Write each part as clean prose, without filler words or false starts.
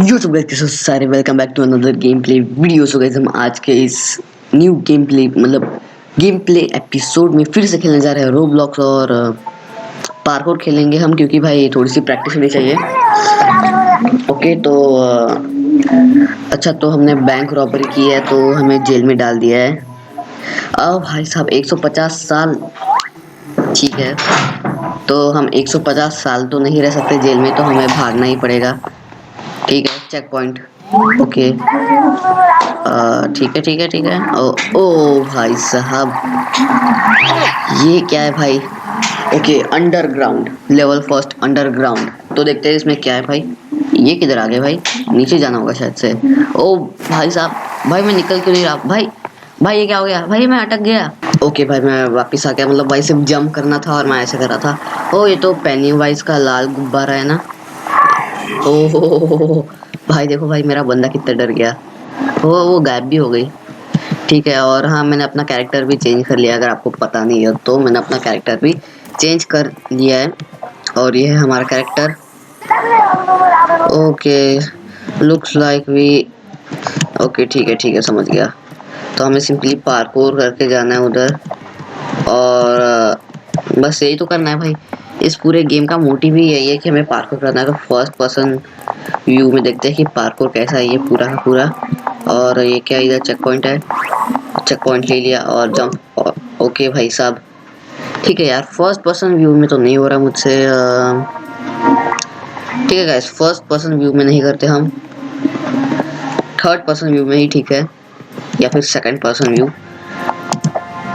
YouTube guys कैसे हो सारे welcome back to another game play video. So guys हम आज के इस new game play game play episode में फिर से खेलने जा रहे हैं रोब्लॉक्स और पार्कोर खेलेंगे हम, क्योंकि भाई थोड़ी सी प्रैक्टिस होनी चाहिए। ओके तो अच्छा, तो हमने बैंक रॉबरी की है तो हमें जेल में डाल दिया है। अब भाई साहब 150 साल, ठीक है। तो हम 150 साल तो नहीं रह सकते जेल में, तो हमें भागना ही पड़ेगा। ठीक है, चेक पॉइंट। ओके ठीक है ठीक है ठीक है। ओ भाई साहब, ये क्या है भाई? Okay, underground level first underground. तो देखते हैं इसमें क्या है भाई। ये किधर आ गए भाई? नीचे जाना होगा शायद से। ओ भाई साहब, भाई मैं निकल क्यों नहीं रहा भाई? भाई ये क्या हो गया भाई? मैं अटक गया। ओके भाई, मैं वापस आ गया। मतलब भाई सिर्फ जंप करना था और मैं ऐसे कर रहा था। ओ ये तो पेनी वाइज का लाल गुब्बारा है ना। ओह भाई देखो भाई, मेरा बंदा कितना डर गया। वो गायब भी हो गई। ठीक है, और हाँ मैंने अपना कैरेक्टर भी चेंज कर लिया। अगर आपको पता नहीं है तो मैंने अपना कैरेक्टर भी चेंज कर लिया है। और ये है हमारा character. Okay, looks like we. Okay ठीक है समझ गया। तो हमें सिंपली पार्कोर करके जाना है उधर। और बस यही तो करना है भाई। इस पूरे गेम का मोटिव ही यही है कि हमें पार्कोर करना है। तो फर्स्ट पर्सन व्यू में देखते हैं कि पार्कोर कैसा है ये पूरा का पूरा। और ये क्या, इधर चेक पॉइंट है। चेक पॉइंट ले लिया और जंप। ओके भाई साहब, ठीक है यार, फर्स्ट पर्सन व्यू में तो नहीं हो रहा मुझसे। ठीक है गाइस, फर्स्ट पर्सन व्यू में नहीं करते हम, थर्ड पर्सन व्यू में ही ठीक है, या फिर सेकंड पर्सन व्यू।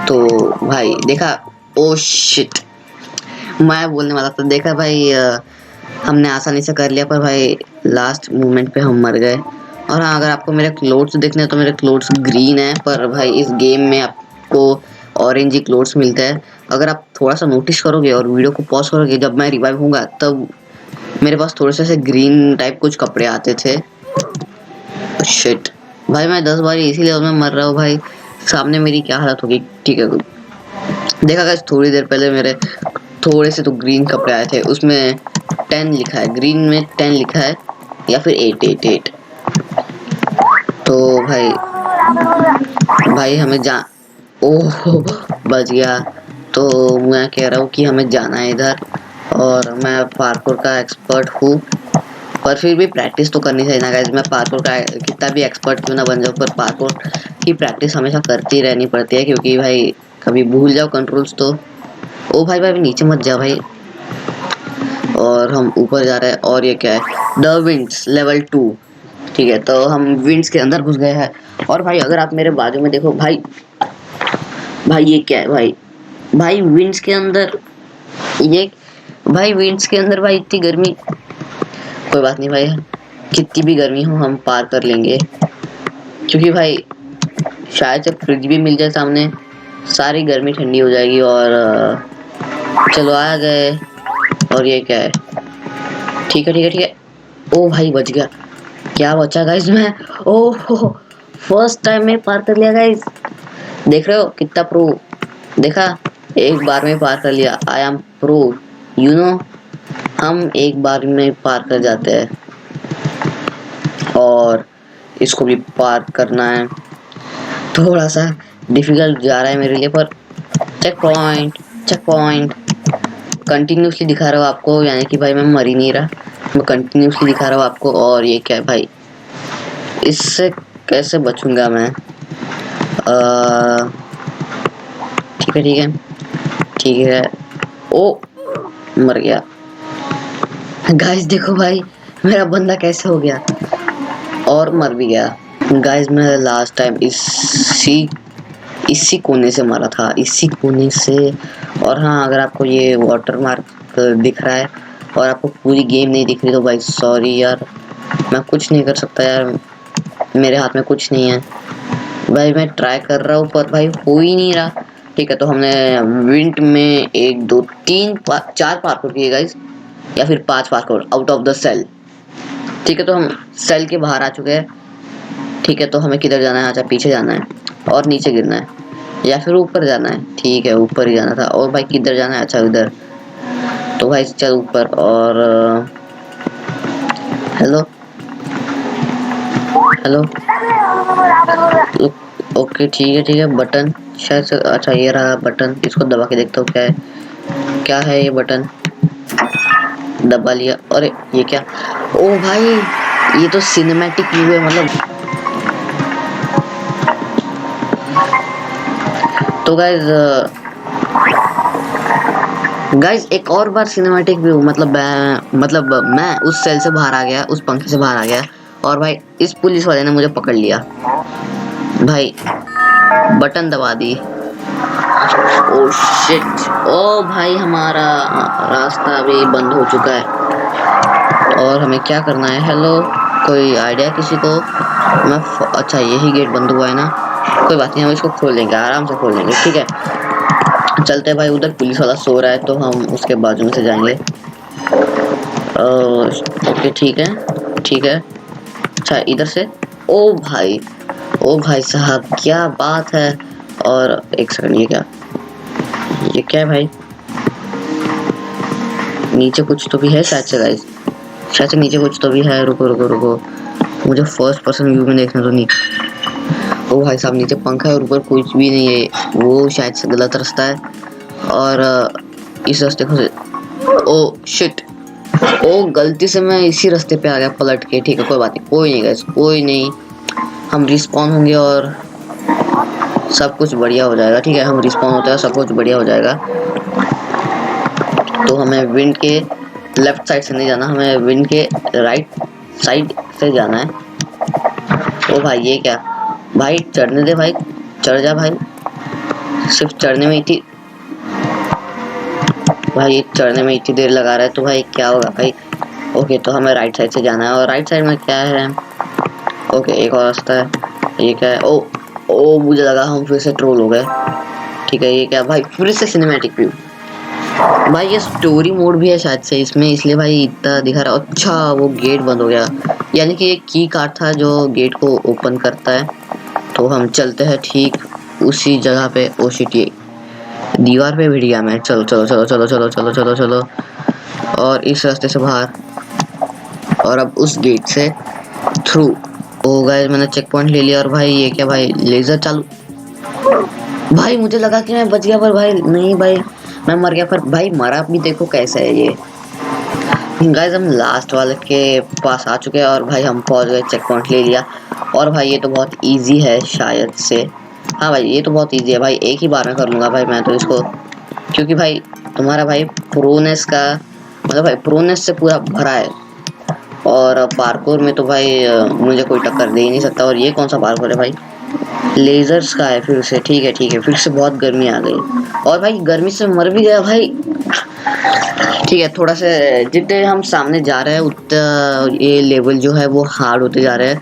तो भाई देखा, ओ शिट, मैं बोलने वाला था। देखा भाई, हमने आसानी से कर लिया, पर भाई लास्ट मोमेंट पे हम मर गए। और हाँ, अगर आपको मेरे क्लोथ्स देखने हैं तो मेरे क्लोथ्स ग्रीन है, पर भाई इस गेम में आपको ऑरेंज ही क्लोथ्स मिलता है। अगर आप थोड़ा सा नोटिस करोगे और वीडियो को पॉज करोगे, जब मैं रिवाइव होऊंगा तब मेरे पास थोड़े से ग्रीन टाइप कुछ कपड़े आते थे। शिट भाई, मैं 10 बार इसी लेवल में मर रहा हूँ भाई। सामने मेरी क्या हालत होगी। ठीक है, देखा गाइस, थोड़ी देर पहले मेरे थोड़े से तो ग्रीन कपड़े आए थे, उसमें 10 लिखा है, ग्रीन में 10 लिखा है, या फिर 888। तो भाई हमें जा, ओह बच गया। तो मैं कह रहा हूँ कि हमें जाना है इधर। और मैं पार्कोर का एक्सपर्ट हूँ, पर फिर भी प्रैक्टिस तो करनी चाहिए ना गाइस। मैं पार्कोर का कितना भी एक्सपर्ट क्यों ना बन जाऊँ, पर पार्कोर की प्रैक्टिस हमेशा करती रहनी पड़ती है, क्योंकि भाई कभी भूल जाओ कंट्रोल्स तो। ओ भाई भाई नीचे मत जा भाई। और हम ऊपर जा रहे हैं। और ये क्या है? The winds level 2। ठीक है, तो हम विंड्स के अंदर घुस गए हैं। और भाई अगर आप मेरे बाजू में देखो भाई, ये क्या है भाई? भाई विंड्स के अंदर ये, भाई विंड्स के अंदर भाई इतनी गर्मी। कोई बात नहीं भाई, कितनी भी गर्मी हो हम पार कर लेंगे, क्योंकि भाई शायद से फ्रिज भी मिल जाए सामने, सारी गर्मी ठंडी हो जाएगी। और चलो आ गए। और ये क्या है? ठीक है ठीक है ठीक है। ओ भाई बच गया। क्या बचा गाइस मैं? ओह, फर्स्ट टाइम में पार कर लिया गाइस। देख रहे हो कितना प्रो? देखा, एक बार में पार कर लिया। I am pro, you know. हम एक बार में पार कर जाते हैं। और इसको भी पार करना है। थोड़ा सा डिफिकल्ट जा रहा है मेरे लिए, पर checkpoint, checkpoint continuously दिखा रहा हूँ आपको, यानी कि भाई मैं मर ही नहीं रहा, मैं कंटिन्यूसली दिखा रहा हूँ आपको। और ये क्या है भाई? इससे कैसे बचूंगा मैं? ठीक है ठीक है ठीक है। ओ मर गया। गाइस देखो भाई, मेरा बंदा कैसे हो गया और मर भी गया। गाइस मैं लास्ट टाइम इसी कोने से मारा था, इसी कोने से। और हाँ, अगर आपको ये वाटर मार्क दिख रहा है और आपको पूरी गेम नहीं दिख रही, तो भाई सॉरी यार, मैं कुछ नहीं कर सकता यार, मेरे हाथ में कुछ नहीं है भाई। मैं ट्राई कर रहा हूँ पर भाई हो ही नहीं रहा। ठीक है, तो हमने विंट में 1 2 3 4 पार्कोर किए गाइस, या फिर 5 parkour out of the cell. ठीक है, तो हम सेल के बाहर आ चुके हैं। ठीक है, तो हमें किधर जाना है? अच्छा, पीछे जाना है और नीचे गिरना है, या फिर ऊपर जाना है। ठीक है, ऊपर ही जाना था। और भाई किधर जाना है? अच्छा उधर। तो भाई चल ऊपर। और हेलो, हेलो। ओके ठीक है बटन शायद से, अच्छा ये रहा बटन, इसको दबा के देखता हूँ क्या है ये बटन। दबा लिया। अरे ये क्या, ओ भाई ये तो सिनेमैटिक व्यू है मतलब। तो गाइज एक और बार सिनेमैटिक व्यू, मतलब मैं उस सेल से बाहर आ गया, उस पंखे से बाहर आ गया, और भाई इस पुलिस वाले ने मुझे पकड़ लिया भाई, बटन दबा दी। ओ शिट, ओ भाई हमारा रास्ता अभी बंद हो चुका है और हमें क्या करना है। हेलो, कोई आइडिया किसी को? अच्छा यही गेट बंद हुआ है ना, कोई बात नहीं, हम इसको खोल लेंगे, आराम से खोल लेंगे। ठीक है चलते हैं भाई, उधर पुलिस वाला सो रहा है तो हम उसके बाजू में से जाएंगे। ओके ठीक है। अच्छा इधर से, ओ भाई, ओ भाई साहब क्या बात है। और एक सेकंड, ये क्या है भाई? नीचे कुछ तो भी है शायद से गाइस, शायद से नीचे कुछ तो भी है। रुको रुको रुको, मुझे फर्स्ट पर्सन व्यू में देखना तो नहीं। ओ भाई साहब नीचे पंखा है और ऊपर कुछ भी नहीं है, वो शायद से गलत रास्ता है। और इस रास्ते को, ओ शिट, ओ गलती से मैं इसी रास्ते पे आ गया पलट के। ठीक है कोई बात नहीं, कोई नहीं गाइस, कोई नहीं, हम रिस्पॉन होंगे और सब कुछ बढ़िया हो जाएगा। ठीक है हम रिस्पॉन होते हैं, सब कुछ बढ़िया हो जाएगा। तो हमें विंड के लेफ्ट साइड से नहीं जाना, हमें विंड के राइट साइड से जाना है। ओ भाई ये क्या भाई, चढ़ने दे भाई, चढ़ जा भाई, सिर्फ चढ़ने में इतनी, भाई चढ़ने में इतनी देर लगा रहा है तो भाई क्या होगा भाई। ओके तो हमें राइट साइड से जाना है, और राइट साइड में क्या है? ओके एक और रास्ता है, ये क्या है? ओ मुझे लगा हम फिर से ट्रोल हो गए। ठीक है ये क्या भाई, फिर से सिनेमैटिक व्यू। भाई ये स्टोरी मोड भी है शायद से इसमें, इसलिए भाई इतना दिखा रहा। अच्छा वो गेट बंद हो गया, यानी कि एक की कार्ड था जो गेट को ओपन करता है। तो हम चलते हैं ठीक उसी जगह पे। ओ शिट, ये दीवार पे भिड़ गया मैं। चलो चलो चलो चलो चलो चलो चलो चलो, और इस रास्ते से बाहर, और अब उस गेट से थ्रू। ओ गाइस मैंने चेक पॉइंट ले लिया। और भाई ये क्या भाई, लेजर चालू। भाई मुझे लगा कि मैं बच गया, पर भाई नहीं भाई, मैं मर गया। पर भाई मरा भी देखो कैसा है ये। गाइस हम लास्ट वाले के पास आ चुके हैं और भाई हम पहुंच गए, चेक पॉइंट ले लिया। और भाई ये तो बहुत इजी है शायद से, हाँ भाई ये तो बहुत इजी है भाई, एक ही बार में कर लूंगा भाई मैं तो इसको, क्योंकि भाई तुम्हारा भाई प्रोनेस का मतलब भाई प्रोनेस से पूरा भरा है। और पार्कोर में तो भाई मुझे कोई टक्कर दे ही नहीं सकता। और ये कौन सा पार्कोर है भाई? लेजर्स का है फिर से। ठीक है फिर से बहुत गर्मी आ गई, और भाई गर्मी से मर भी गया भाई। ठीक है थोड़ा सा जितने हम सामने जा रहे हैं उतना ये लेवल जो है वो हार्ड होते जा रहे हैं,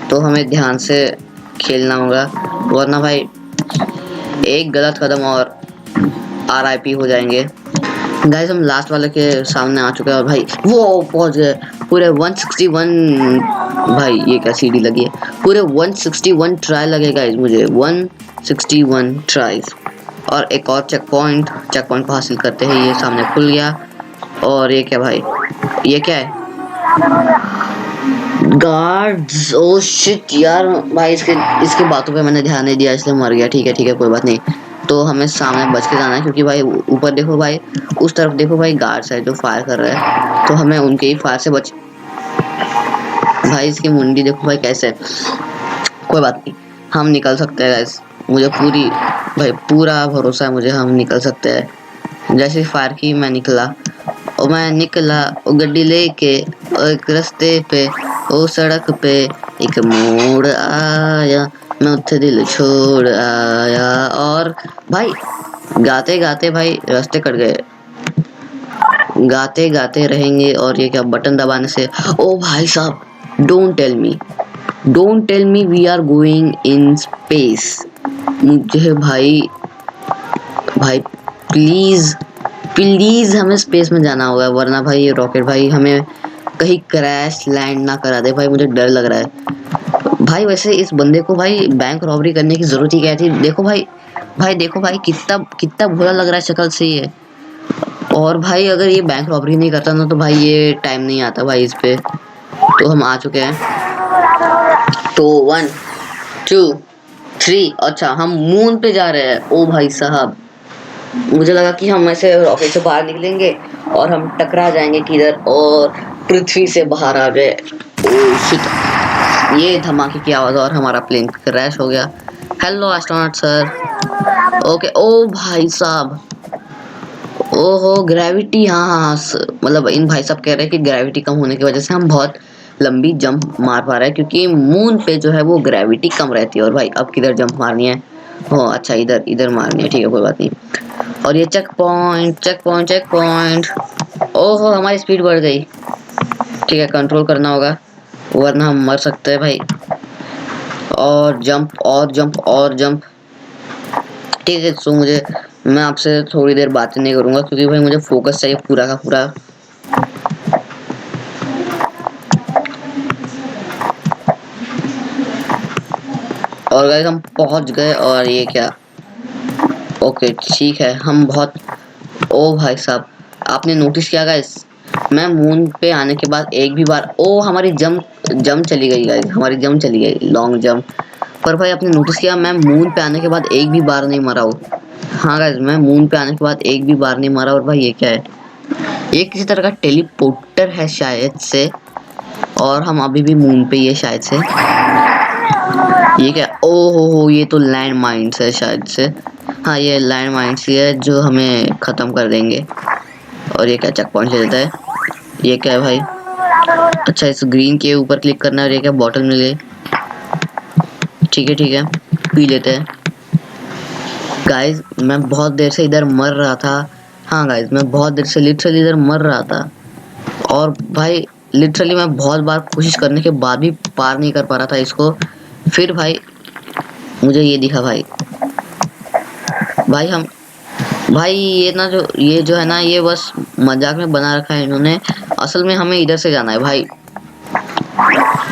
तो हमें ध्यान से खेलना होगा, वरना भाई एक गलत कदम और RIP हो जाएंगे। गाइस हम लास्ट वाले के सामने आ चुके हैं, और भाई वो पहुंच गए पूरे 161। भाई ये क्या सीढ़ी लगी है, पूरे 161 ट्राई लगे गाइस मुझे, 161 ट्राइज। और एक और चेक पॉइंट को हासिल करते हैं, ये सामने खुल गया। और ये क्या भाई, ये क्या है? गार्ड्स, ओ शिट यार भाई, इसके बातों पे मैंने ध्यान नहीं दिया इसलिए मर गया। ठीक है कोई बात नहीं। तो हमें सामने बच के जाना है, क्योंकि भाई ऊपर देखो भाई, उस तरफ देखो भाई, गार्ड्स है जो फायर कर रहे हैं, तो हमें उनके ही फायर से बच। भाई इसकी मुंडी देखो भाई कैसे, कोई बात नहीं हम निकल सकते हैं गाइस, मुझे पूरा भरोसा है मुझे, हम निकल सकते हैं। जैसे फायर की मैं निकला, और मैं निकला वो गड्डी लेके, और एक रास्ते पे ओ सड़क पे एक मोड़ आया, मैं उत्थे दिल छोड़ आया। और भाई गाते गाते भाई रास्ते कट गए, गाते गाते रहेंगे। और ये क्या बटन दबाने से, ओ भाई साहब don't tell me we are going in space. मुझे भाई प्लीज हमें स्पेस में जाना होगा, वरना भाई ये रॉकेट भाई हमें कहीं क्रैश लैंड ना करा दे भाई, मुझे डर लग रहा है भाई। वैसे इस बंदे को भाई बैंक रॉबरी करने की जरूरत ही क्या थी? देखो भाई कितना भोला लग रहा है शक्ल से ये। और भाई अगर ये बैंक रॉबरी नहीं करता ना तो भाई ये टाइम नहीं आता भाई इस पे। तो हम आ चुके हैं, तो 1 2 3। अच्छा हम मून पे जा रहे हैं। ओ भाई साहब, मुझे लगा कि हम ऐसे रॉकेट से बाहर निकलेंगे और हम टकरा जाएंगे किधर और पृथ्वी से बाहर आ गए। ओ शिट, ये धमाके की आवाज और हमारा प्लेन क्रैश हो गया। Hello astronaut sir. ओके, ओ भाई साहब, ओहो ग्रेविटी, हाँ हाँ हाँ, मतलब इन भाई साहब कह रहे हैं कि ग्रेविटी कम होने की वजह से हम बहुत लंबी जंप मार पा रहे हैं, क्योंकि मून पे जो है वो ग्रेविटी कम रहती है। और भाई अब किधर जंप मारनी है? हो अच्छा, इधर इधर मारनी है, ठीक है कोई बात नहीं। और ये checkpoint checkpoint checkpoint. ओहो हमारी स्पीड बढ़ गई। ठीक है, कंट्रोल करना होगा वरना हम मर सकते हैं भाई। और जंप और जंप और जंप। ठीक है, सो मुझे, मैं आपसे थोड़ी देर बातें नहीं करूंगा क्योंकि भाई मुझे फोकस चाहिए पूरा का पूरा। और गाइस हम पहुंच गए। और ये क्या, ओके ठीक है, हम बहुत, ओ भाई साहब आपने नोटिस किया गाइस, मैं मून पे आने के बाद एक भी बार, ओ हमारी जंप जंप चली गई गाइस, हमारी जंप चली गई, लॉन्ग जंप। पर भाई आपने नोटिस किया मैं मून पे आने के बाद एक भी बार नहीं मरा हूँ। हाँ गाइस, मैं मून पे आने के बाद एक भी बार नहीं मरा। और भाई ये क्या है? ये किसी तरह का टेलीपोर्टर है शायद से, और हम अभी भी मून पे ही है शायद से। ये क्या, ओ हो, ये तो लैंड माइन्स है शायद से। हाँ ये लैंड माइन्स ही है जो हमें खत्म कर देंगे। और ये क्या, चेक पॉइंट ले लेता है। ये क्या है भाई? अच्छा, इस ग्रीन के ऊपर क्लिक करना है। और ये क्या, बॉटल मिले? ठीक है पी लेते हैं। गाइस मैं बहुत देर से इधर मर रहा था। हाँ गाइस, मैं बहुत देर से लिटरली इधर मर रहा था। और भाई लिटरली मैं बहुत बार कोशिश करने के बाद भी पार नहीं कर पा रहा था इसको। फिर भाई मुझे ये दिखा भाई, भाई हम, भाई ये जो है ना, ये बस मजाक में बना रखा है इन्होंने। असल में हमें इधर से जाना है भाई।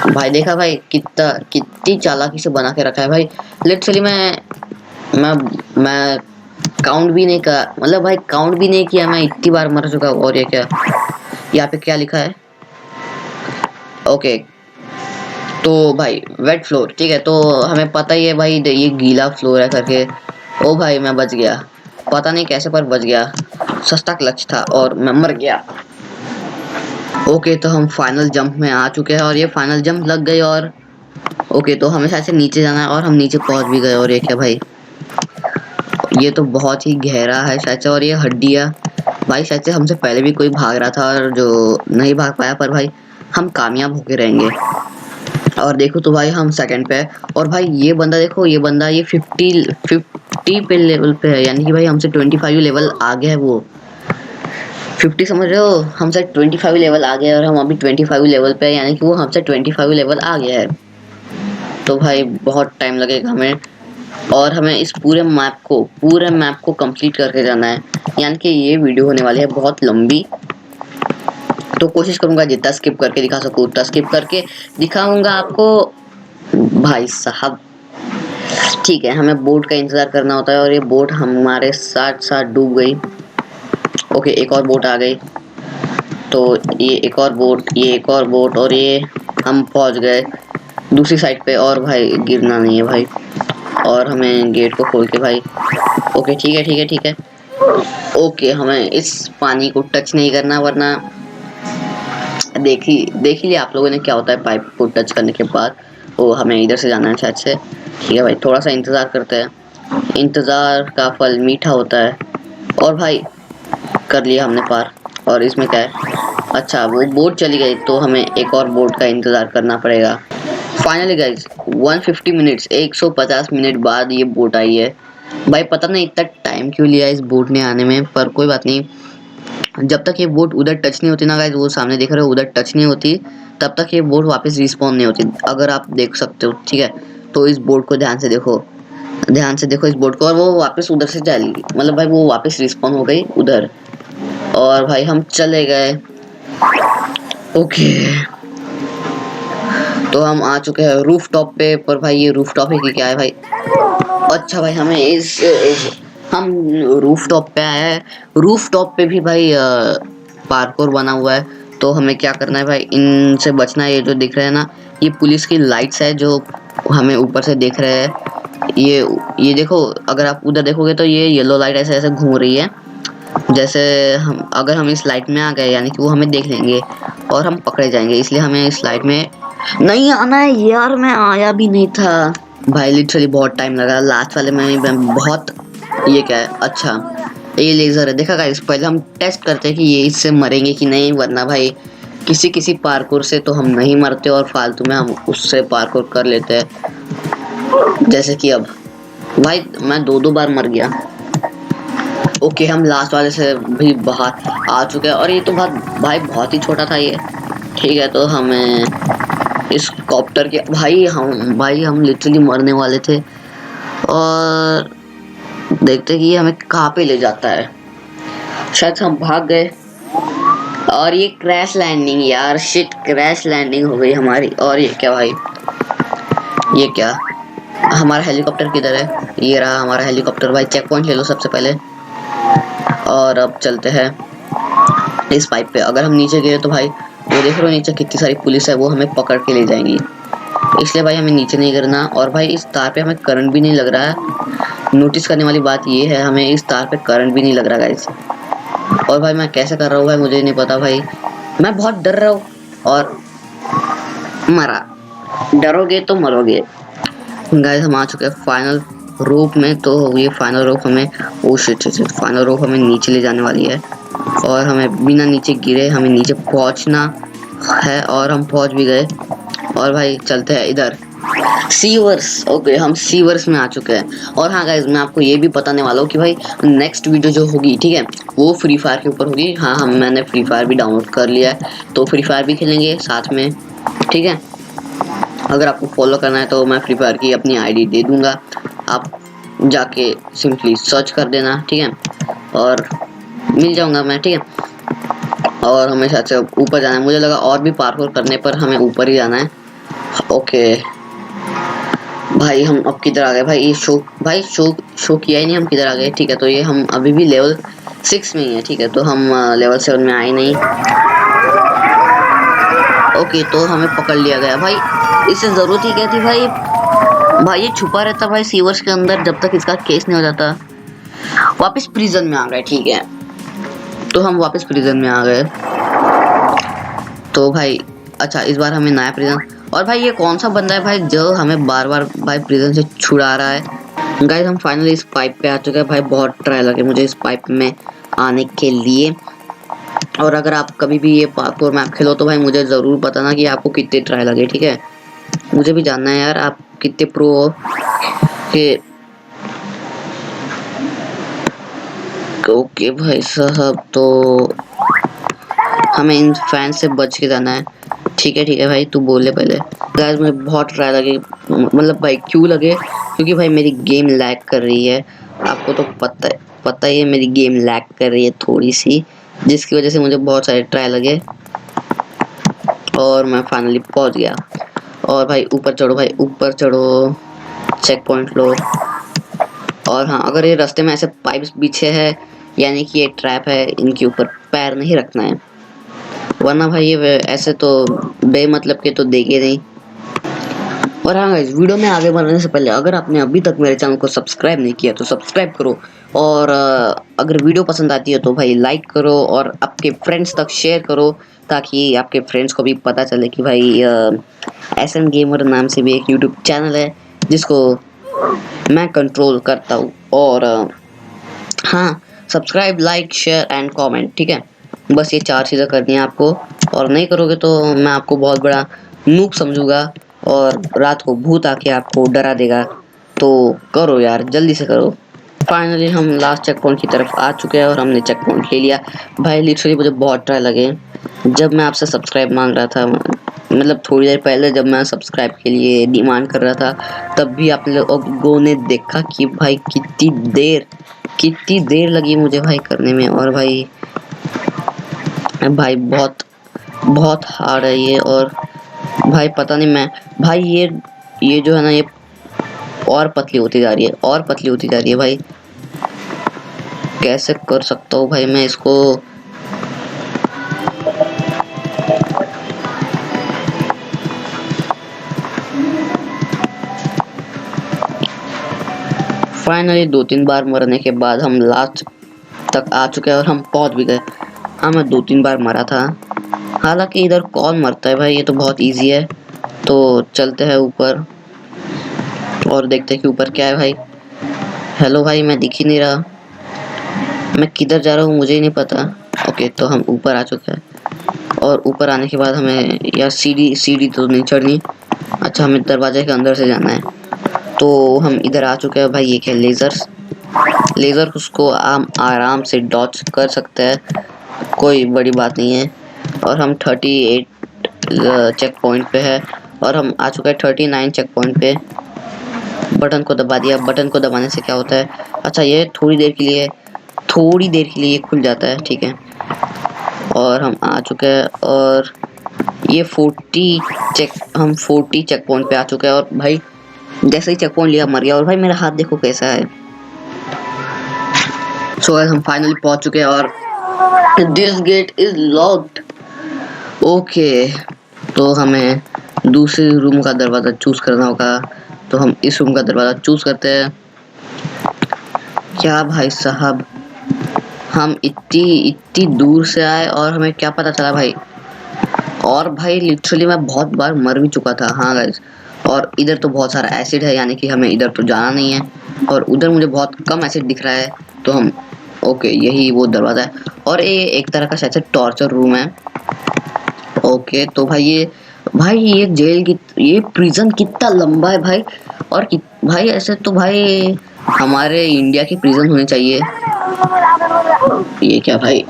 भाई देखा भाई, कितनी चालाकी से बना के रखा है भाई। लिटरली मैं मैं काउंट भी नहीं कर, मतलब भाई काउंट भी नहीं किया, मैं इतनी बार मर चुका हूँ। और ये क्या, यहाँ पे क्या लिखा है? ओके, तो भाई वेट फ्लोर, ठीक है, तो हमें पता ही है भाई ये गीला फ्लोर है करके। ओ भाई मैं बच गया, पता नहीं कैसे पर बच गया। सस्ता क्लच था और मैं मर गया। ओके, तो हम फाइनल जंप में आ चुके हैं और ये फाइनल जंप लग गई। और ओके, तो हमें शायद से नीचे जाना है और हम नीचे पहुंच भी गए। और ये क्या भाई, ये तो बहुत ही गहरा है शायद से। और ये हड्डियाँ, भाई शायद से हमसे पहले भी कोई भाग रहा था और जो नहीं भाग पाया, पर भाई हम कामयाब होके रहेंगे। और देखो तो भाई हम सेकंड पे है। और भाई ये बंदा देखो, ये बंदा ये 50 पे लेवल पे है, यानी कि भाई हमसे 25 लेवल आगे है वो। 50 समझ रहे हो, हमसे 25 लेवल आ गया और हम अभी 25 लेवल पे है, यानी कि वो हमसे 25 लेवल आ गया है। तो भाई बहुत टाइम लगेगा हमें, और हमें इस पूरे मैप को कंप्लीट करके जाना है, यानी कि ये वीडियो होने वाली है बहुत लंबी। तो कोशिश करूंगा जितना स्किप करके दिखा सकूं उतना स्किप करके दिखाऊंगा आपको भाई साहब। ठीक है, हमें बोट का इंतजार करना होता है और ये बोट हमारे साथ साथ डूब गई। ओके, एक और बोट आ गई। तो ये एक और बोट, ये एक और बोट, और ये हम पहुंच गए दूसरी साइड पे। और भाई गिरना नहीं है भाई, और हमें गेट को खोल के भाई, ओके ठीक है। ओके, हमें इस पानी को टच नहीं करना, वरना देख ही लिया आप लोगों ने क्या होता है पाइप को टच करने के बाद। वो हमें इधर से जाना है शायद से। ठीक है भाई, थोड़ा सा इंतज़ार करते हैं, इंतज़ार का फल मीठा होता है। और भाई कर लिया हमने पार। और इसमें क्या है? अच्छा, वो बोट चली गई, तो हमें एक और बोट का इंतज़ार करना पड़ेगा। फाइनली गाइज 150 मिनट्स, 150 मिनट बाद ये बोट आई है। भाई पता नहीं इतना टाइम क्यों लिया इस बोट ने आने में, पर कोई बात नहीं। जब तक ये बोट उधर टच नहीं होती ना गाइस, वो सामने देख रहे हो उधर टच नहीं होती, तब तक ये बोट वापस रिस्पॉन नहीं होती, अगर आप देख सकते हो। ठीक है, तो इस बोट को ध्यान से देखो इस बोट को, और वो वापस उधर से चली, मतलब भाई वो वापस रिस्पॉन हो गई उधर। और भाई हम चले गए। ओके, तो हम आ चुके हैं रूफ टॉप पे। पर भाई ये रूफ टॉप है कि क्या है भाई? अच्छा भाई, हमें हम रूफ टॉप पे आए हैं। रूफ टॉप पे भी भाई पार्कोर बना हुआ है। तो हमें क्या करना है भाई, इनसे बचना है। ये जो दिख रहे हैं ना, ये पुलिस की लाइट्स है जो हमें ऊपर से देख रहे हैं। ये देखो, अगर आप उधर देखोगे तो ये येलो लाइट ऐसे ऐसे घूम रही है। जैसे अगर हम इस लाइट में आ गए यानी कि वो हमें देख लेंगे और हम पकड़े जाएंगे, इसलिए हमें इस लाइट में नहीं आना है। यार मैं आया भी नहीं था भाई, लिटरली बहुत टाइम लगा लास्ट वाले में बहुत। ये क्या है? अच्छा ये लेजर है। देखा गाइस, पहले हम टेस्ट करते हैं कि ये इससे मरेंगे कि नहीं, वरना भाई किसी किसी पार्कोर से तो हम नहीं मरते और फालतू में हम उससे पार्कोर कर लेते हैं। जैसे कि अब भाई मैं दो बार मर गया। ओके, हम लास्ट वाले से भी बाहर आ चुके हैं और ये तो भाई बहुत ही छोटा था ये। ठीक है, तो हमें इस कॉप्टर के भाई हम लिटरली मरने वाले थे और देखते कि ये हमें कहाँ पे ले जाता है। शायद हम भाग गए और ये क्रैश लैंडिंग, यार शिट, क्रैश लैंडिंग हो गई हमारी। और ये क्या भाई, ये क्या? हमारा हेलीकॉप्टर किधर है? ये रहा हमारा हेलीकॉप्टर। भाई चेक पॉइंट ले लो सबसे पहले और अब चलते हैं इस पाइप पे। अगर हम नीचे गिरे तो भाई वो देख रहे हो नीचे कितनी सारी पुलिस है, वो हमें पकड़ के ले जाएंगी, इसलिए भाई हमें नीचे नहीं गिरना। और भाई इस तार पे हमें करंट भी नहीं लग रहा है। नोटिस करने वाली बात ये है, हमें इस तार पे करंट भी नहीं लग रहा गाइस। और भाई मैं कैसे कर रहा हूँ भाई मुझे नहीं पता भाई, मैं बहुत डर रहा हूँ और मरा। डरोगे तो मरोगे। गाइस हम आ चुके हैं फाइनल रोप में। तो ये फाइनल रोप हमें, ओ शिट, फाइनल रोप हमें नीचे ले जाने वाली है और हमें बिना नीचे गिरे हमें नीचे पहुंचना है और हम पहुंच भी गए। और भाई चलते हैं इधर सीवर्स। ओके, हम सीवर्स में आ चुके हैं। और हाँ गाइस, मैं आपको ये भी बताने वाला हूँ कि भाई नेक्स्ट वीडियो जो होगी, ठीक है, वो फ्री फायर के ऊपर होगी। हाँ मैंने फ्री फायर भी डाउनलोड कर लिया है, तो फ्री फायर भी खेलेंगे साथ में, ठीक है। अगर आपको फॉलो करना है तो मैं फ्री फायर की अपनी आईडी दे दूंगा, आप जाके सिंपली सर्च कर देना, ठीक है, और मिल जाऊंगा मैं, ठीक है। और हमें शायद से ऊपर जाना है, मुझे लगा और भी पार्कोर करने पर हमें ऊपर ही जाना है। ओके भाई हम अब किधर आ गए? भाई ये शो किया ही नहीं, हम किधर आ गए? ठीक है, तो ये हम अभी भी लेवल 6 में ही है, ठीक है, तो हम लेवल 7 में आए नहीं। ओके, तो हमें पकड़ लिया गया। भाई इससे जरूरत ही क्या थी भाई ये छुपा रहता भाई सीवर्स के अंदर जब तक इसका केस नहीं हो जाता। वापस प्रिजन में आ गए, ठीक है, तो हम वापस प्रिजन में आ गए। तो भाई अच्छा, इस बार हमें नया प्रिजन। और भाई ये कौन सा बंदा है भाई जो हमें बार बार भाई प्रिजन से छुड़ा रहा है? गाइस हम फाइनली इस पाइप पे आ चुके हैं। भाई बहुत ट्राई लगे मुझे इस पाइप में आने के लिए। और अगर आप कभी भी ये पार्कोर मैप खेलो तो भाई मुझे जरूर बताना कि आपको कितने ट्राई लगे, ठीक है, मुझे भी जानना है यार आप कितने प्रो हो कि। ओके भाई साहब, तो हमें इन फैन से बच के जाना है, ठीक है भाई, तू बोले पहले। गाइस मुझे बहुत ट्राई लगे, मतलब भाई क्यों लगे, क्योंकि भाई मेरी गेम लैग कर रही है। आपको तो पता ही है मेरी गेम लैग कर रही है थोड़ी सी, जिसकी वजह से मुझे बहुत सारे ट्राई लगे और मैं फाइनली पहुंच गया। और भाई ऊपर चढ़ो, भाई ऊपर चढ़ो, चेक पॉइंट लो। और हाँ, अगर ये रास्ते में ऐसे पाइप्स बिछे हैं यानी कि ये ट्रैप है, इनके ऊपर पैर नहीं रखना है, वरना भाई ये ऐसे तो बेमतलब के तो देखे नहीं। और हाँ गाइस, वीडियो में आगे बढ़ने से पहले अगर आपने अभी तक मेरे चैनल को सब्सक्राइब नहीं किया तो सब्सक्राइब करो। और अगर वीडियो पसंद आती है तो भाई लाइक करो और आपके फ्रेंड्स तक शेयर करो, ताकि आपके फ्रेंड्स को भी पता चले कि भाई एसएन गेमर नाम से भी एक यूट्यूब चैनल है जिसको मैं कंट्रोल करता हूँ। और हाँ, subscribe, like, share and comment, ठीक है, बस ये 4 चीज़ें करनी है आपको। और नहीं करोगे तो मैं आपको बहुत बड़ा नूब समझूंगा और रात को भूत आके आपको डरा देगा। तो करो यार, जल्दी से करो। फाइनली हम लास्ट चेक पॉइंट की तरफ आ चुके हैं और हमने चेक पॉइंट ले लिया। भाई लिटरली मुझे बहुत ट्राई लगे जब मैं आपसे सब्सक्राइब मांग रहा था, मतलब थोड़ी देर पहले जब मैं सब्सक्राइब के लिए डिमांड कर रहा था, तब भी आप लोगों ने देखा कि भाई कितनी देर लगी मुझे भाई करने में। और भाई बहुत हार्ड है ये। और भाई पता नहीं मैं भाई ये जो है ना, ये और पतली होती जा रही है, और पतली होती जा रही है। भाई कैसे कर सकता हूँ भाई मैं इसको? फाइनली 2-3 बार मरने के बाद हम लास्ट तक आ चुके हैं और हम पहुंच भी गए। हाँ, मैं 2-3 बार मरा था। हालांकि इधर कौन मरता है भाई, ये तो बहुत इजी है। तो चलते हैं ऊपर और देखते हैं कि ऊपर क्या है भाई। हेलो भाई, मैं दिख ही नहीं रहा, मैं किधर जा रहा हूँ मुझे ही नहीं पता। ओके, तो हम ऊपर आ चुके हैं और ऊपर आने के बाद हमें यार सीढ़ी तो नहीं चढ़नी। अच्छा, हमें दरवाजे के अंदर से जाना है। तो हम इधर आ चुके हैं भाई। ये क्या लेज़र उसको आराम से डॉच कर सकते हैं, कोई बड़ी बात नहीं है। और हम 38 चेक पॉइंट पे है और हम आ चुके हैं 39 चेक पॉइंट पे। बटन को दबा दिया। बटन को दबाने से क्या होता है? अच्छा, ये थोड़ी देर के लिए खुल जाता है, ठीक है। और हम आ चुके हैं और ये 40 चेक पॉइंट पे आ चुके हैं। और भाई जैसे ही चेक पॉइंट लिया मर गया। और भाई मेरा हाथ देखो कैसा है। सो हम फाइनली पहुंच चुके हैं और this gate is locked. Okay, तो हमें दूसरे रूम का दरवाजा चूज करना होगा। तो हम इस रूम का दरवाजा चूज करते हैं। क्या भाई साहब, हम इतनी दूर से आए और हमें क्या पता चला भाई। और भाई लिटरली मैं बहुत बार मर भी चुका था। हाँ गाइस, और इधर तो बहुत सारा एसिड है, यानी कि हमें इधर तो जाना नहीं है। और उधर मुझे बहुत कम एसिड दिख रहा है। तो हम ओके, यही वो दरवाजा है। और ये एक तरह का शायद से टॉर्चर रूम है। ओके, तो भाई ये जेल की, ये प्रिजन कितना लंबा है भाई। और भाई ऐसे तो भाई हमारे इंडिया की प्रिजन होनी चाहिए। ये क्या भाई,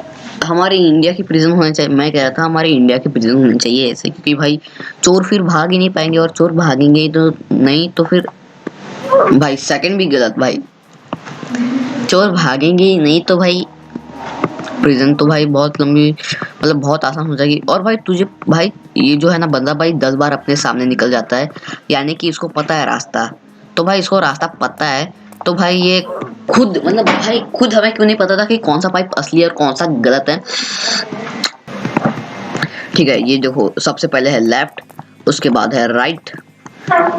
हमारे इंडिया की प्रिजन होनी चाहिए। मैं कह रहा था हमारे इंडिया की प्रिजन होनी चाहिए ऐसे, क्योंकि भाई चोर फिर भाग ही नहीं पाएंगे। और चोर भागेंगे ही तो नहीं, तो फिर भाई सेकंड भी गलत भाई, चोर भागेंगे ही नहीं तो भाई प्रिजन तो भाई बहुत लंबी, मतलब बहुत आसान हो जाएगी। और भाई तुझे भाई ये जो है ना बंदा भाई 10 बार अपने सामने निकल जाता है, यानी कि इसको पता है रास्ता। तो भाई इसको रास्ता पता है, तो भाई ये खुद मतलब भाई खुद हमें क्यों नहीं पता था कि कौन सा पाइप असली है और कौन सा गलत है। ठीक है, ये देखो, सबसे पहले है लेफ्ट, उसके बाद है राइट,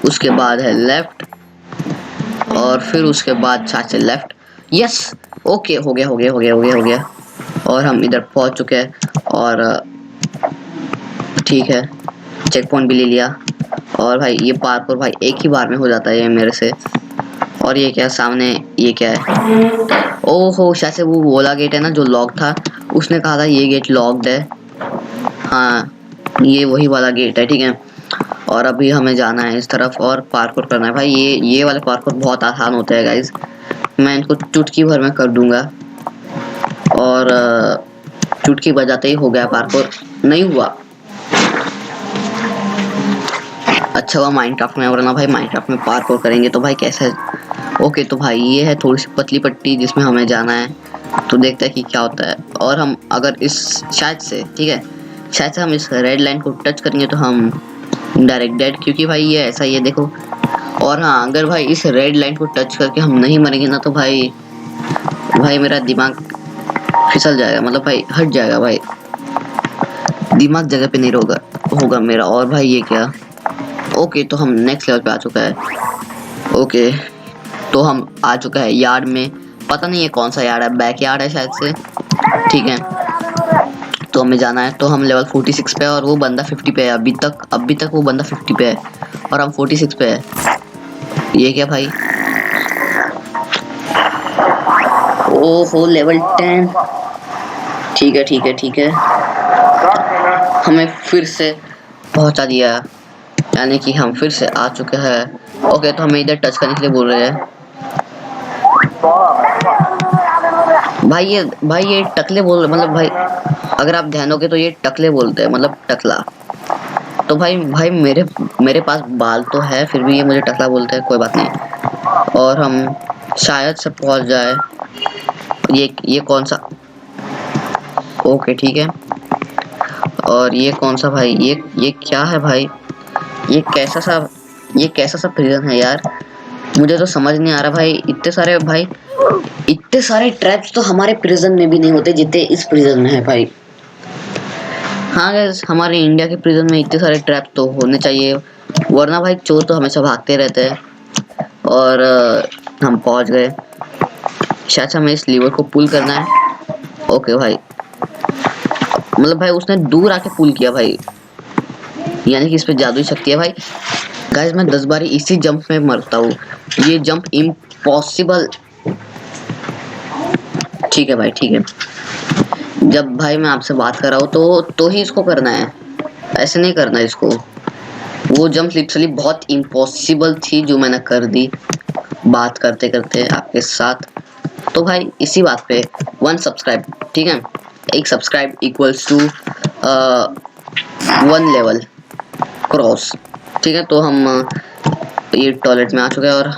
उसके बाद है लेफ्ट, और फिर उसके बाद शायद से लेफ्ट। यस, ओके, हो गया। और हम इधर पहुंच चुके हैं और ठीक है, चेक पॉइंट भी ले लिया। और भाई ये पार्कोर भाई एक ही बार में हो जाता है ये मेरे से। और ये क्या सामने, ये क्या है? ओहो, शायद से वो वाला गेट है ना जो लॉक था, उसने कहा था ये गेट लॉक्ड है। हाँ, ये वही वाला गेट है, ठीक है। और अभी हमें जाना है इस तरफ और पार्कोर करना है भाई। ये वाले पार्कोर बहुत आसान होते हैं गाइज, मैं इनको चुटकी भर में कर दूंगा। और चुटकी बजाते ही हो गया पार्कोर, नहीं हुआ। अच्छा हुआ माइनक्राफ्ट में, वरना भाई माइनक्राफ्ट में पार्कोर करेंगे तो भाई कैसे। ओके, तो भाई ये है थोड़ी सी पतली पट्टी जिसमें हमें जाना है। तो देखते हैं कि क्या होता है। और हम अगर इस शायद से, ठीक है, शायद से हम इस रेड लाइन को टच करेंगे तो हम डायरेक्ट डेड, क्योंकि भाई ये ऐसा ही है, देखो। और हाँ, अगर भाई इस रेड लाइन को टच करके हम नहीं मरेंगे ना, तो भाई मेरा दिमाग फिसल जाएगा, मतलब भाई हट जाएगा भाई, दिमाग जगह पे नहीं होगा मेरा। और भाई ये क्या, ओके, तो हम नेक्स्ट लेवल पे आ चुका है। ओके, तो हम आ चुका है यार्ड में। पता नहीं है कौन सा यार्ड है, बैक यार्ड है शायद से, ठीक है। तो हमें जाना है, तो हम लेवल 46 पे है और वो बंदा 50 पे है। अभी तक वो बंदा 50 पे है और हम 46 पे है। ये क्या भाई, ओहो, लेवल 10। ठीक है, हमें फिर से पहुंचा दिया, यानी कि हम फिर से आ चुके हैं। ओके, तो हमें इधर टच करने के लिए बोल रहे हैं। भाई ये टकले बोल रहे, मतलब भाई अगर आप ध्यान दोगे तो ये टकले बोलते हैं, मतलब टकला। तो भाई मेरे पास बाल तो है, फिर भी ये मुझे टकला बोलते हैं, कोई बात नहीं। और हम शायद से पहुंच जाए। ये कौन सा, ओके ठीक है। और ये कौन सा भाई, ये क्या है भाई, ये कैसा सा प्रिजन है यार, मुझे तो समझ नहीं आ रहा भाई। इतने सारे ट्रैप्स तो हमारे प्रिजन में भी नहीं होते जितने इस प्रिजन में है भाई। हाँ गाइस, हमारे इंडिया के प्रिजन में इतने सारे ट्रैप्स तो होने चाहिए, वरना भाई चोर तो हमेशा भागते रहते हैं। और हम पहुंच गए। शायद से हमें इस लीवर को पुल करना है। ओके भाई, मतलब भाई उसने दूर आके पुल किया भाई, यानी कि इस पे जादुई शक्ति है भाई। गाइस मैं 10 बार इसी जंप में मरता हूँ, ये जंप इम्पॉसिबल। ठीक है भाई, ठीक है। जब भाई मैं आपसे बात कर रहा हूँ तो ही इसको करना है, ऐसे नहीं करना इसको। वो जंप लिटरली बहुत इम्पॉसिबल थी जो मैंने कर दी बात करते करते आपके साथ। तो भाई इसी बात पे 1 सब्सक्राइब, ठीक है, एक subscribe equals to 1 level cross. ठीक है, तो हम ये टॉयलेट में आ चुके हैं और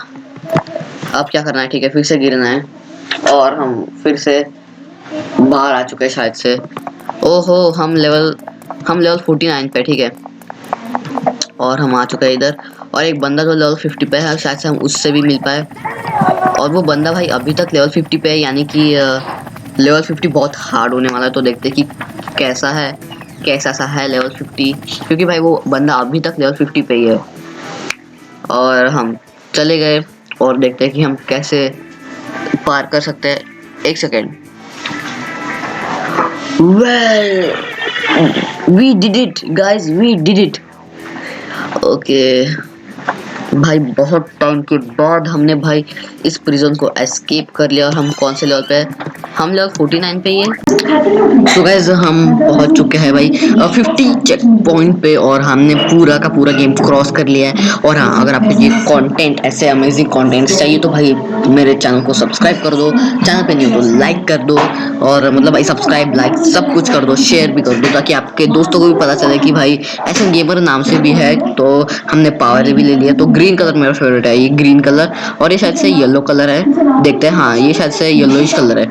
अब क्या करना है, ठीक है, फिर से गिरना है और हम फिर से बाहर आ चुके हैं शायद से। ओहो, हम लेवल 49 पे, ठीक है, और हम आ चुके हैं इधर। और एक बंदा जो लेवल 50 पे है, शायद से हम उससे भी मिल पाए। और वो बंदा भाई अभी तक लेवल 50 पे है, यानी कि लेवल 50 बहुत हार्ड होने वाला है। तो देखते कि कैसा सा है लेवल 50, क्योंकि भाई वो बंदा अभी तक लेवल 50 पे ही है। और हम चले गए और देखते हैं कि हम कैसे पार कर सकते हैं। एक second, well we did it guys, we did it। Okay भाई, बहुत टाइम के बाद हमने भाई इस प्रिजन को एस्केप कर लिया। और हम कौन से लेवल पे हैं? हम लेवल 49 पे ही है। तो गाइस हम पहुंच चुके हैं भाई 50 चेक पॉइंट पे, और हमने पूरा का पूरा गेम क्रॉस कर लिया है। और हाँ, अगर आपको ये कंटेंट, ऐसे अमेजिंग कंटेंट्स चाहिए तो भाई मेरे चैनल को सब्सक्राइब कर दो, चैनल पे नहीं हो तो लाइक कर दो, और मतलब भाई सब्सक्राइब, लाइक सब कुछ कर दो, शेयर भी कर दो, ताकि आपके दोस्तों को भी पता चले कि भाई ऐसे गेमर नाम से भी है। तो हमने पावर भी ले लिया। तो ग्रीन कलर मेरा फेवरेट है, ये ग्रीन कलर, और ये शायद से येलो कलर है, देखते हैं। हाँ, ये शायद से येलोइश कलर है।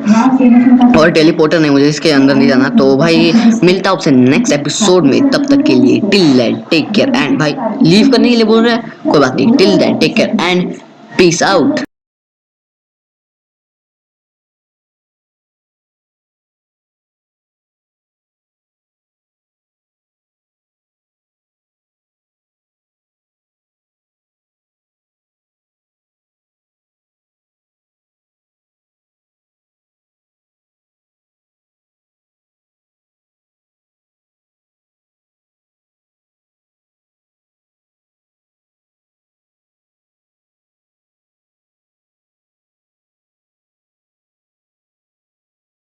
और टेलीपोर्टर नहीं, मुझे इसके अंदर नहीं जाना। तो भाई मिलता हूँ आपसे नेक्स्ट एपिसोड में, तब तक के लिए till then take care and भाई लीव करने के लिए बोल रहे हैं, कोई बात नहीं, till then take care and peace out.